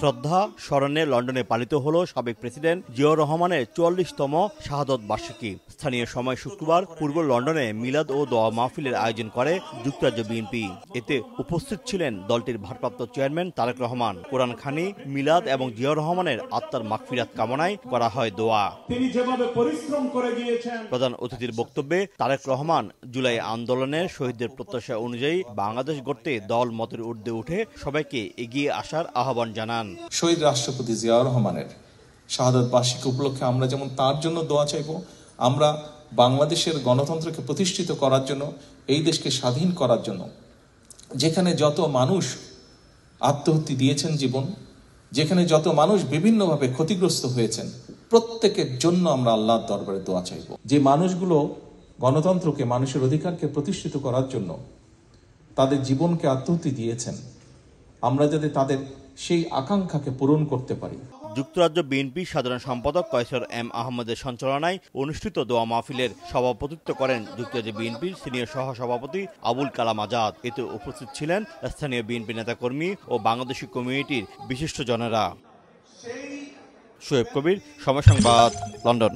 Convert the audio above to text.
শ্রদ্ধা স্মরণে লন্ডনে পালিত হলো সাবেক প্রেসিডেন্ট জিয়াউর রহমানের ৪৪তম শাহাদত বার্ষিকী। স্থানীয় সময় শুক্রবার পূর্ব লন্ডনে মিলাদ ও দোয়া মাহফিলের আয়োজন করে যুক্তরাজ্য বিএনপি। এতে উপস্থিত ছিলেন দলটির ভারপ্রাপ্ত চেয়ারম্যান তারেক রহমান। কোরআন খানি, মিলাদ এবং জিয়াউর রহমানের আত্মার মাগফিরাত কামনায় করা হয় দোয়া। তিনি যেভাবে পরিশ্রম করে গিয়েছেন। প্রধান অতিথির বক্তব্যে তারেক রহমান জুলাই আন্দোলনের শহীদদের প্রত্যাশা অনুযায়ী বাংলাদেশ গড়তে দল মতের ঊর্ধ্বে উঠে সবাইকে এগিয়ে আসার আহ্বান জানান। শহীদ রাষ্ট্রপতি জিয়াউর রহমানের শাহাদত বার্ষিকী উপলক্ষে আমরা যেমন তার জন্য দোয়া চাইব, আমরা বাংলাদেশের গণতন্ত্রকে প্রতিষ্ঠিত করার জন্য, এই দেশকে স্বাধীন করার জন্য যেখানে যত মানুষ আত্মহত্যা দিয়েছেন জীবন, যেখানে যত মানুষ বিভিন্নভাবে ক্ষতিগ্রস্ত হয়েছেন, প্রত্যেকের জন্য আমরা আল্লাহর দরবারে দোয়া চাইব। যে মানুষগুলো গণতন্ত্রকে, মানুষের অধিকারকে প্রতিষ্ঠিত করার জন্য তাদের জীবনকে আত্মহত্যা দিয়েছেন, আমরা যাতে তাদের সেই আকাঙ্ক্ষাকে পূরণ করতে পারি। যুক্তরাজ্য বিএনপি সাধারণ সম্পাদক কয়সর এম আহমদের সঞ্চালনায় অনুষ্ঠিত দোয়া মাহফিলের সভাপতিত্ব করেন যুক্তরাজ্য বিএনপির সিনিয়র সহসভাপতি আবুল কালাম আজাদ। এতে উপস্থিত ছিলেন স্থানীয় বিএনপি নেতাকর্মী ও বাংলাদেশি কমিউনিটির বিশিষ্টজনেরা। শোয়েব কবির, সময় সংবাদ, লন্ডন।